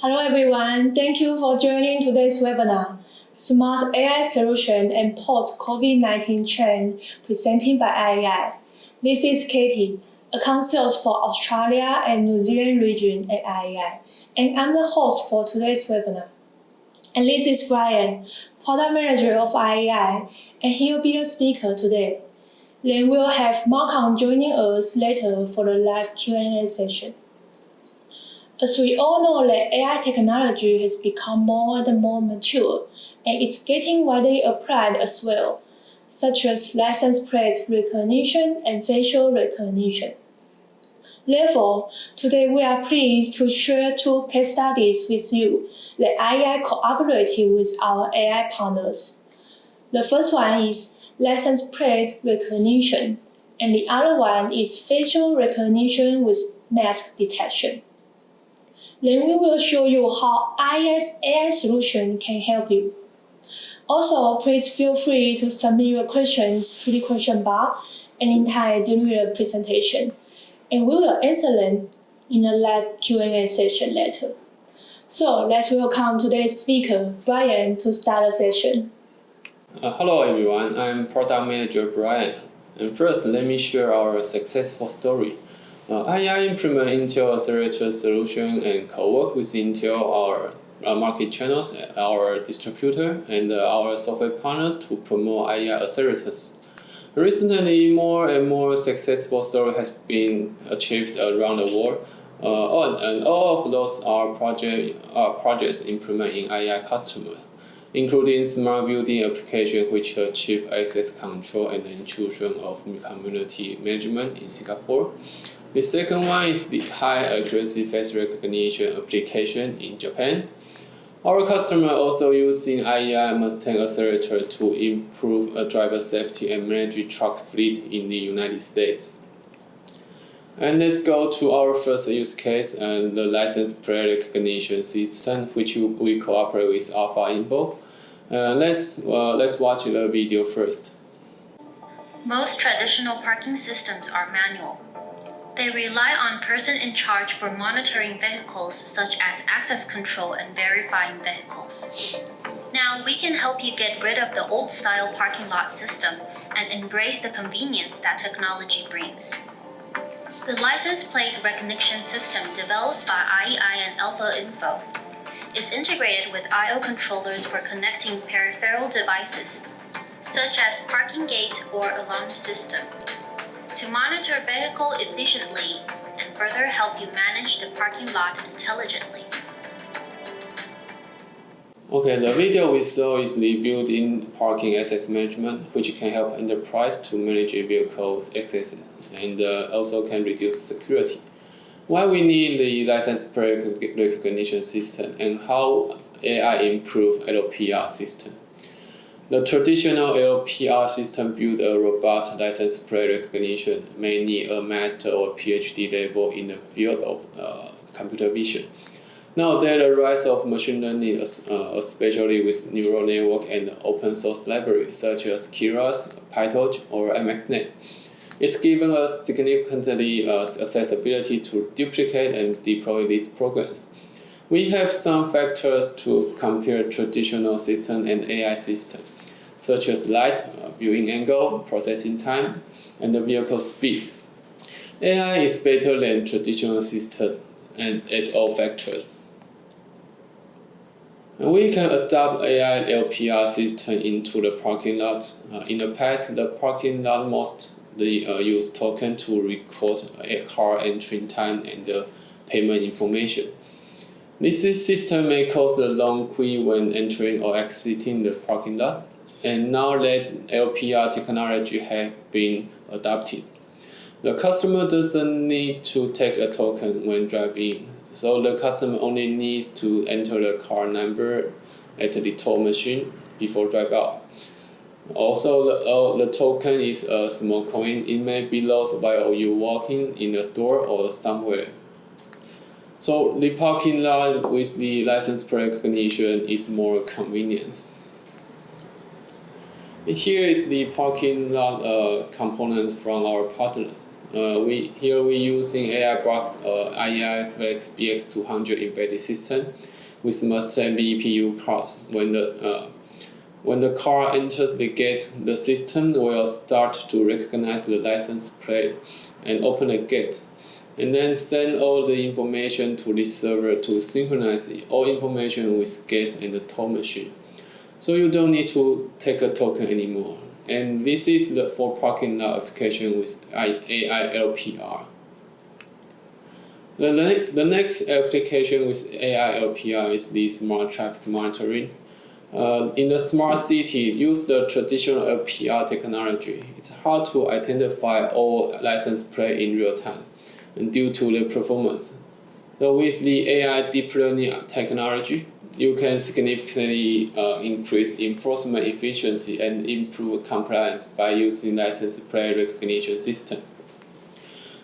Hello everyone, thank you for joining today's webinar, Smart AI Solution and Post-COVID-19 Trend, presented by IEI. This is Katie, Account Sales for Australia and New Zealand region at IEI, and I'm the host for today's webinar. And this is Brian, Product Manager of IEI, and he will be the speaker today. Then we'll have Malcolm joining us later for the live Q&A session. As we all know that AI technology has become more and more mature, and it's getting widely applied as well, such as license plate recognition and facial recognition. Therefore, today we are pleased to share two case studies with you that IEI cooperated with our AI partners. The first one is license plate recognition, and the other one is facial recognition with mask detection. Then we will show you how IEI's AI solution can help you. Also, please feel free to submit your questions to the question bar anytime during the presentation, and we will answer them in the live Q&A session later. So let's welcome today's speaker, Brian, to start the session. Hello everyone, I'm Product Manager Brian. And first, let me share our successful story. IEI implement Intel Accelerator solution and co-work with Intel, our market channels, our distributor, and our software partner to promote IEI accelerators. Recently, more and more successful story has been achieved around the world, and all of those are projects implementing IEI customer, including smart building application which achieve access control and intrusion of community management in Singapore. The second one is the high accuracy face recognition application in Japan. Our customer also using IEI Mustang accelerator to improve driver safety and manage truck fleet in the United States. And let's go to our first use case, and the license plate recognition system, which we cooperate with Alpha Info. Let's watch the video first. Most traditional parking systems are manual. They rely on person in charge for monitoring vehicles such as access control and verifying vehicles. Now we can help you get rid of the old-style parking lot system and embrace the convenience that technology brings. The license plate recognition system developed by IEI and Alpha Info is integrated with I/O controllers for connecting peripheral devices, such as parking gate or alarm system, to monitor vehicle efficiently and further help you manage the parking lot intelligently. Okay, the video we saw is the built-in parking access management, which can help enterprise to manage vehicles access and also can reduce security. Why we need the license plate recognition system and how AI improve LPR system. The traditional LPR system build a robust license plate recognition may need a master or PhD level in the field of computer vision. Nowadays, the rise of machine learning, especially with neural network and open source libraries such as Keras, PyTorch, or MXNet, it's given us significantly accessibility to duplicate and deploy these programs. We have some factors to compare traditional system and AI system, such as light, viewing angle, processing time, and the vehicle speed. AI is better than traditional system and at all factors. And we can adopt AI LPR system into the parking lot. In the past, the parking lot mostly use token to record a car entry time and the payment information. This system may cause a long queue when entering or exiting the parking lot. And now that LPR technology has been adopted, the customer doesn't need to take a token when driving. So the customer only needs to enter the car number at the toll machine before drive out. Also, the token is a small coin. It may be lost while you walking in a store or somewhere. So the parking lot with the license plate recognition is more convenience. Here is the parking lot components from our partners. Here we using AI box IEI FLEX-BX200 embedded system with Mustang VPU cars. When the car enters the gate, the system will start to recognize the license plate and open the gate, and then send all the information to the server to synchronize all information with gate and the toll machine. So you don't need to take a token anymore. And this is for parking lot application with AI LPR. The next application with AI LPR is the smart traffic monitoring. In the smart city, use the traditional LPR technology. It's hard to identify all license plate in real time, and due to the performance. So with the AI deep learning technology, you can significantly increase enforcement efficiency and improve compliance by using license plate recognition system.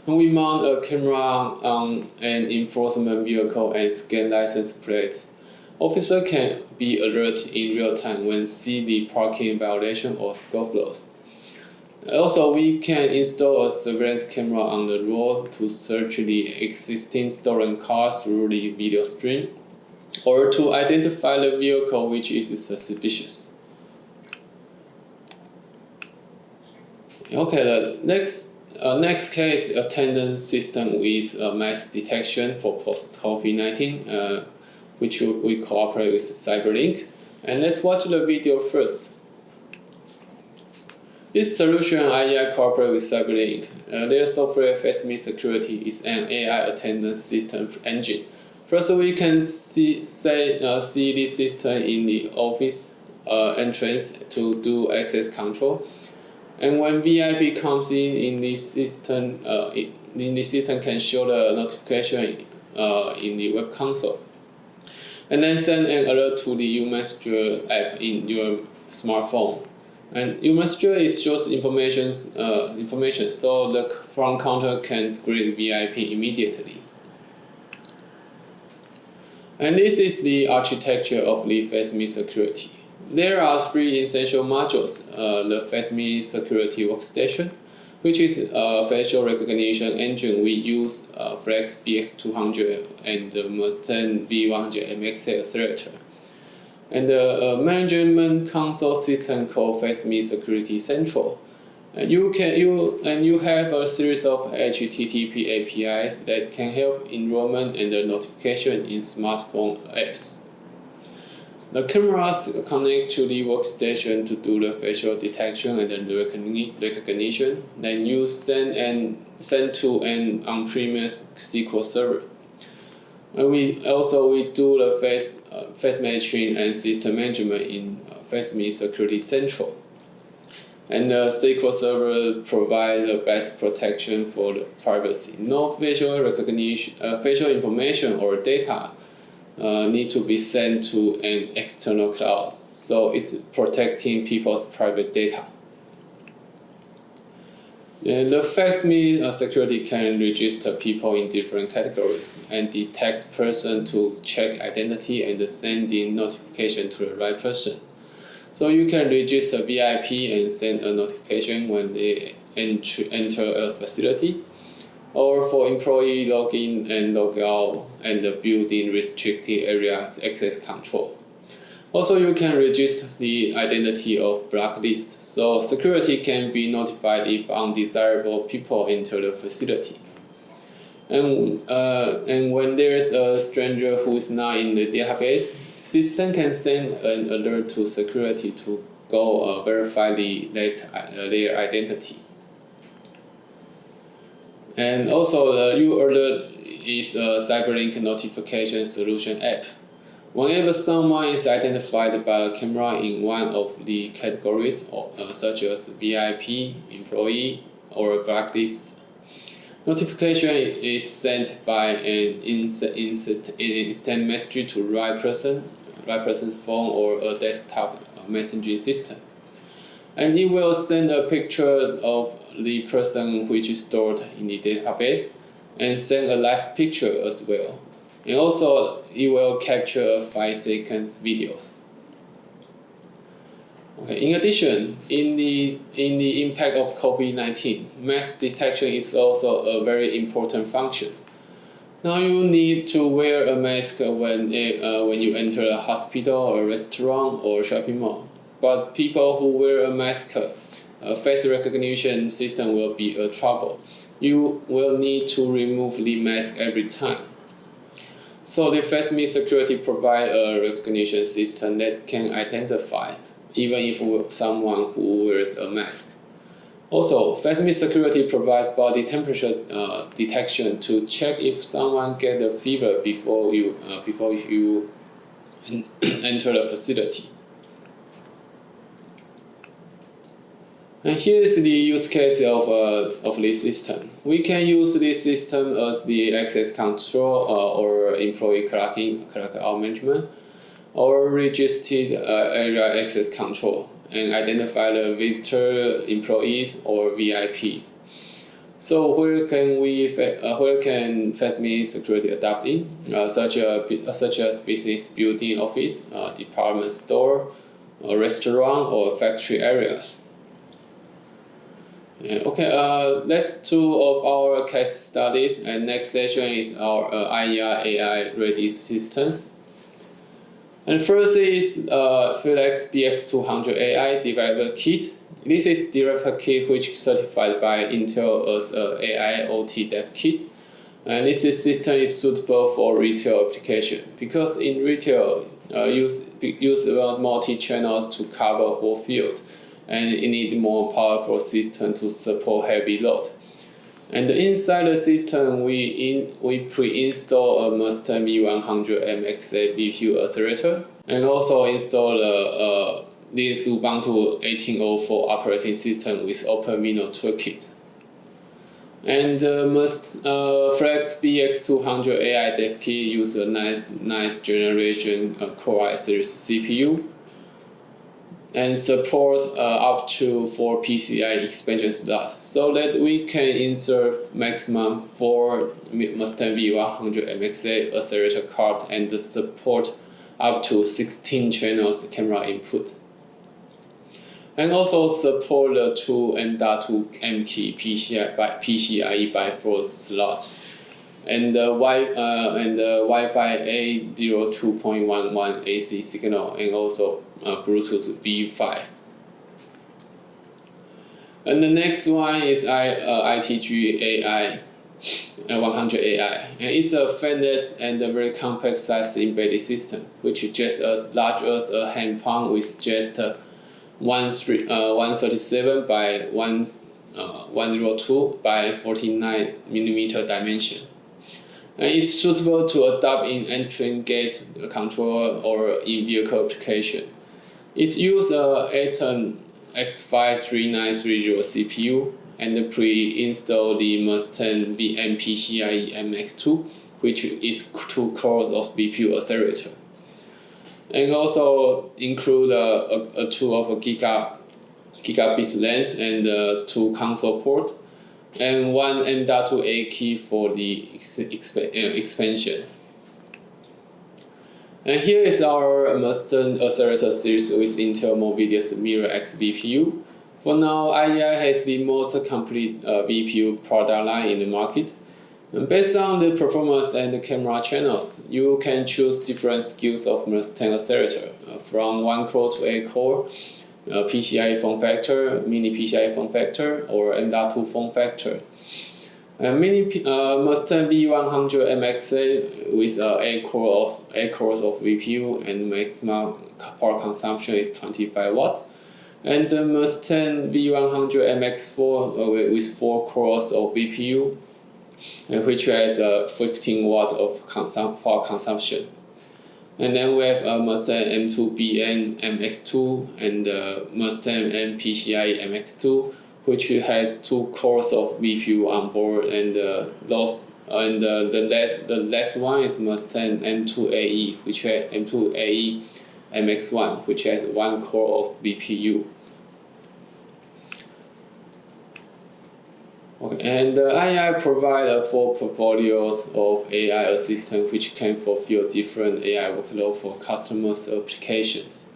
When we mount a camera on an enforcement vehicle and scan license plates, officer can be alert in real time when see the parking violation or scope loss. Also, we can install a surveillance camera on the road to search the existing stolen cars through the video stream, or to identify the vehicle which is suspicious. Okay, the next case, attendance system with mass detection for post-COVID-19, which we cooperate with CyberLink. And let's watch the video first. This solution IEI cooperate with CyberLink. Their software FaceMe Security is an AI attendance system engine. First, we can see this system in the office entrance to do access control. And when VIP comes in this system, the system can show the notification in the web console, and then send an alert to the uMessenger app in your smartphone. And uMessenger shows information, so the front counter can greet VIP immediately. And this is the architecture of the FaceMe Security. There are three essential modules: the FaceMe Security Workstation, which is a facial recognition engine. We use FLEX-BX200 and the Mustang V100 MXA accelerator, and the management console system called FaceMe Security Central. And you have a series of HTTP APIs that can help enrollment and the notification in smartphone apps. The cameras connect to the workstation to do the facial detection and the recognition. Then you send to an on-premise SQL server. And we do the face matching and system management in FaceMe Security Central. And the SQL server provides the best protection for the privacy. No facial recognition, facial information or data need to be sent to an external cloud. So it's protecting people's private data. And the FaceMe security can register people in different categories and detect person to check identity and send in notification to the right person. So you can register VIP and send a notification when they enter a facility, or for employee login and logout and the building restricted areas access control. Also, you can register the identity of blacklist, so security can be notified if undesirable people enter the facility. And when there is a stranger who is not in the database, system can send an alert to security to go verify their identity. And also, the uAlert is a CyberLink notification solution app. Whenever someone is identified by a camera in one of the categories, such as VIP, employee, or blacklist, notification is sent by an instant message to right person's phone or a desktop messaging system. And it will send a picture of the person which is stored in the database and send a live picture as well. And also, it will capture 5 seconds videos. Okay. In addition, in the impact of COVID-19, mask detection is also a very important function. Now you need to wear a mask when you enter a hospital or a restaurant or shopping mall. But people who wear a mask, face recognition system will be a trouble. You will need to remove the mask every time. So the FaceMe security provides a recognition system that can identify even if someone who wears a mask. Also, FaceMe security provides body temperature detection to check if someone gets a fever before you enter the facility. And here is the use case of this system. We can use this system as the access control or employee clock out management, or registered area access control, and identify the visitor, employees, or VIPs. So where can FaceMe security adapt in? Such as business building, office, department store, restaurant, or factory areas. Okay, that's two of our case studies, and next session is our IEI AI ready systems. And first is FLEX-BX200 AI developer kit. This is developer kit which is certified by Intel as AI OT dev kit. And this system is suitable for retail application because in retail, use about multi-channels to cover whole field, and you need more powerful system to support heavy load. And inside the system, we pre-install a Mustang V100 MXA VPU accelerator, and also install this Ubuntu 18.04 operating system with OpenVINO toolkit. And FLEX-BX200 AI dev kit use a nice generation Core i series CPU, and support up to 4 PCI expansion slots, so that we can insert maximum 4 Mustang V100 MXA accelerator card and support up to 16 channels camera input. And also support the 2 M.2 M key PCIe by 4 slots, and the Wi-Fi A02.11 AC signal, and also Bluetooth V5. And the next one is IEI AI 100 AI, and it's a fatless and a very complex size embedded system, which is just as large as a hand palm with just 137 by 102 by 49 millimeter dimension. And it's suitable to adopt in entering gate control or in vehicle application. It uses Atom X53930 CPU and pre-install the Mustang PCIe MX2, which is 2 cores of VPU accelerator. And also include a 2 of a gigabit length and 2 console port, and 1 M.2 A key for the expansion. And here is our Mustang accelerator series with Intel Movidius Mirror X VPU. For now, IEI has the most complete VPU product line in the market. And based on the performance and the camera channels, you can choose different SKUs of Mustang accelerator, from 1 core to 8 core, PCIe form factor, mini PCIe form factor, or M.2 form factor. Mustang V100 MXA with 8 cores of VPU and maximum power consumption is 25 watt. And the Mustang V100 MX4 with 4 cores of VPU, which has 15 watt of power consumption. And then we have Mustang M2BN MX2 and Mustang MPCIe MX2, which has 2 cores of VPU on board, and the last one is Mustang M2AE, which has M2AE MX1, which has 1 core of VPU. Okay, and IEI provides 4 portfolios of AI assistant which can fulfill different AI workload for customers' applications.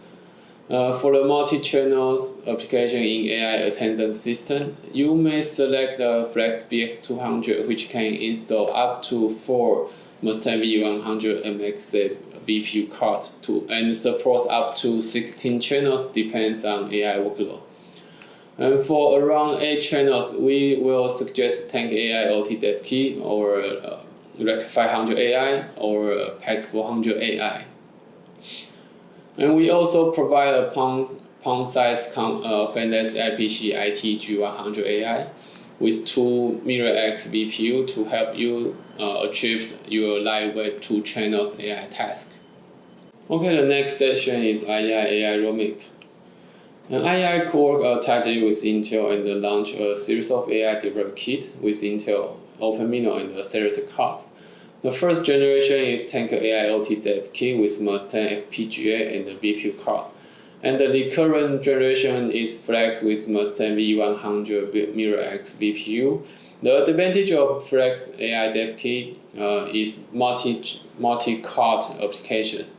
For the multi-channel application in AI attendance system, you may select the FLEX-BX200, which can install up to 4 Mustang V100 MX VPU cards and supports up to 16 channels depends on AI workload. And for around 8 channels, we will suggest Tank AI Alor Dev key or Rec 500 AI or Pack 400 AI. And we also provide a pound-size fanless IPC IT G100 AI with 2 MirrorX VPU to help you achieve your lightweight 2 channels AI task. Okay, the next section is IEI AI roadmap. And IEI co-work tied with Intel and launched a series of AI development kits with Intel, OpenMINO, and accelerated cards. The first generation is Tank AI Alor Dev kit with Mustang FPGA and the VPU card. And the current generation is FLEX with Mustang V100 MirrorX VPU. The advantage of FLEX AI Dev kit is multi-card applications.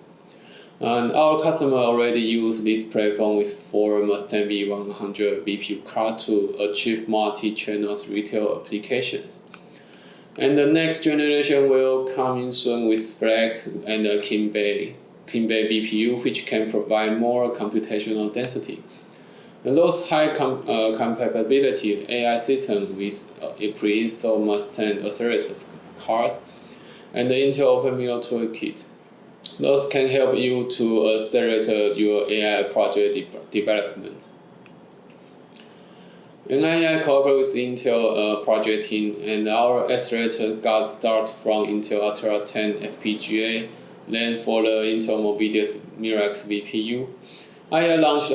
And our customer already use this platform with 4 Mustang V100 VPU card to achieve multi-channel retail applications. And the next generation will come in soon with FLEX and the Kinbei VPU, which can provide more computational density. And those high compatibility AI systems with a pre-installed Mustang accelerator cards and the Intel OpenMINO toolkit. Those can help you to accelerate your AI project development. And IEI cooperates with Intel project team, and our accelerator got start from Intel Ultra 10 FPGA, then for the Intel Movidius MirrorX VPU. IEI launched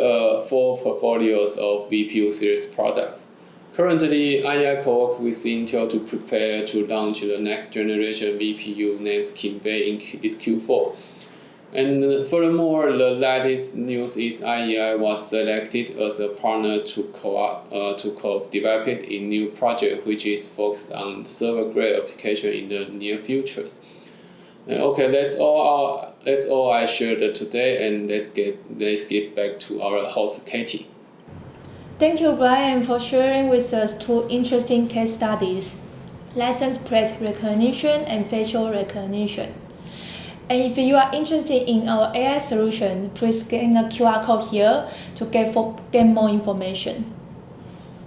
4 portfolios of VPU series products. Currently, IEI co-works with Intel to prepare to launch the next generation VPU named Kinbei in this Q4. And furthermore, the latest news is IEI was selected as a partner to co-develop a new project which is focused on server-grade application in the near future. Okay, that's all I shared today, and let's give back to our host Katie. Thank you, Brian, for sharing with us 2 interesting case studies: license plate recognition and facial recognition. And if you are interested in our AI solution, please scan the QR code here to get more information.